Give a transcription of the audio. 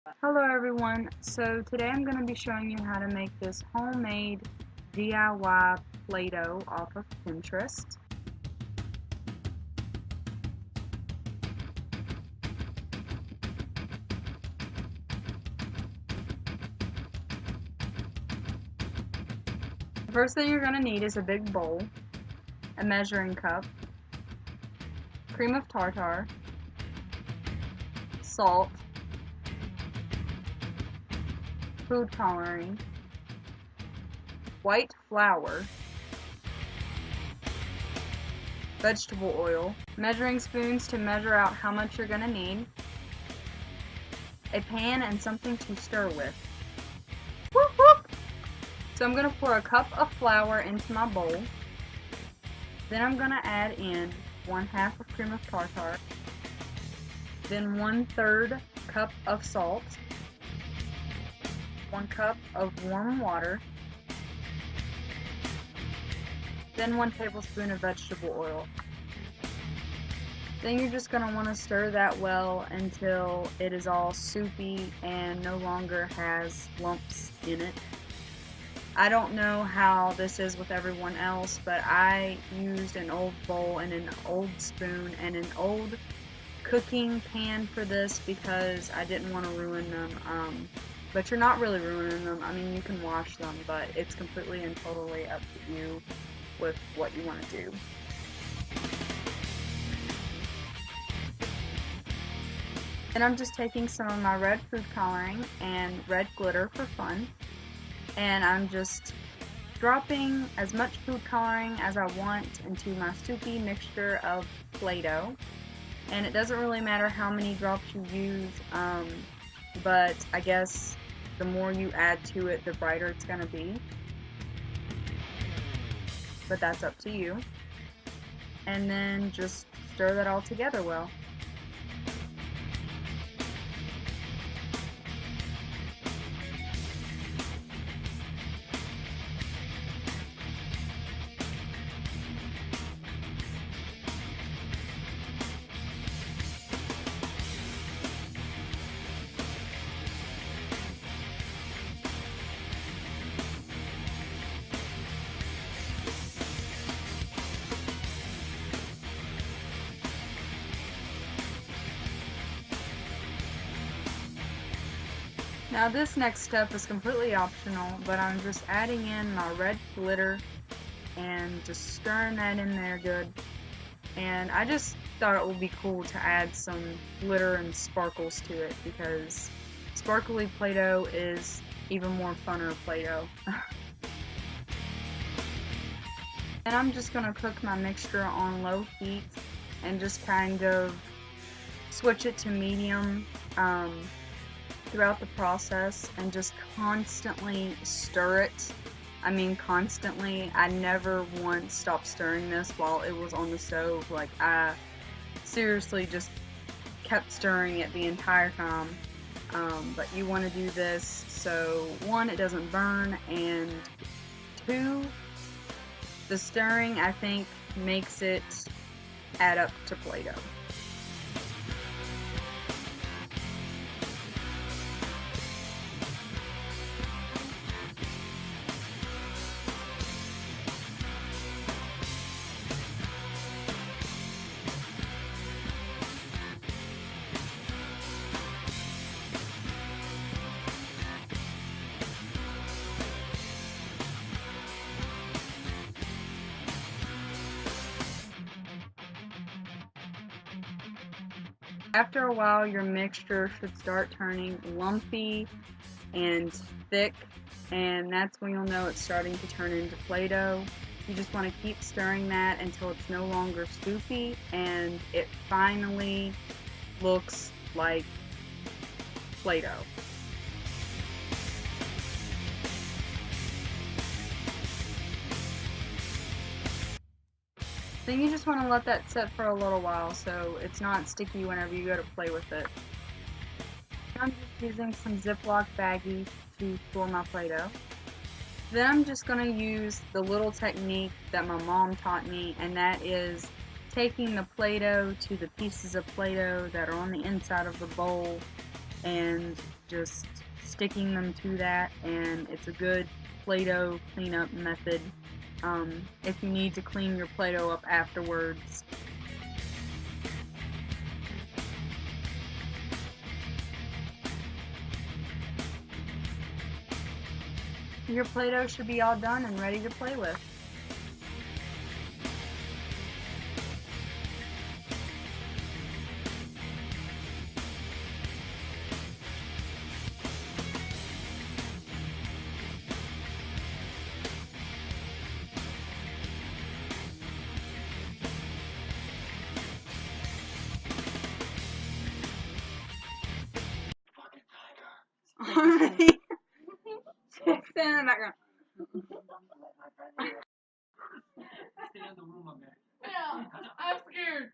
Hello everyone, so today I'm going to be showing you how to make this homemade DIY Play-doh off of Pinterest. The first thing you're going to need is a big bowl, a measuring cup, cream of tartar, salt, food coloring, white flour, vegetable oil, measuring spoons to measure out how much you're going to need, a pan and something to stir with. Whoop, whoop. So I'm going to pour a cup of flour into my bowl. Then I'm going to add in 1/2 of cream of tartar, then 1/3 cup of salt, 1 cup of warm water, then 1 tablespoon of vegetable oil. Then you're just going to want to stir that well until it is all soupy and no longer has lumps in it. I don't know how this is with everyone else, but I used an old bowl and an old spoon and an old cooking pan for this because I didn't want to ruin them. But you're not really ruining them. I mean, you can wash them, but it's completely and totally up to you with what you want to do. Then I'm just taking some of my red food coloring and red glitter for fun, and I'm just dropping as much food coloring as I want into my soupy mixture of Play-doh. And it doesn't really matter how many drops you use, but I guess the more you add to it, the brighter it's going to be. But that's up to you. And then just stir that all together well. Now this next step is completely optional, but I'm just adding in my red glitter and just stirring that in there good. And I just thought it would be cool to add some glitter and sparkles to it because sparkly Play-Doh is even more funner Play-Doh. And I'm just going to cook my mixture on low heat and just kind of switch it to medium throughout the process and just constantly stir it. I mean constantly. I never once stopped stirring this while it was on the stove. Like, I seriously just kept stirring it the entire time. But you want to do this so 1, it doesn't burn, and 2, the stirring I think makes it add up to Play-Doh. After a while, your mixture should start turning lumpy and thick, and that's when you'll know it's starting to turn into Play-Doh. You just want to keep stirring that until it's no longer soupy and it finally looks like Play-Doh. Then you just want to let that sit for a little while so it's not sticky whenever you go to play with it. I'm just using some Ziploc baggies to store my Play-Doh. Then I'm just going to use the little technique that my mom taught me, and that is taking the Play-Doh to the pieces of Play-Doh that are on the inside of the bowl and just sticking them to that, and it's a good Play-Doh cleanup method if you need to clean your Play-Doh up afterwards. Your Play-Doh should be all done and ready to play with. Stand in the background. Stay in the room, I'm there. Yeah, I'm scared.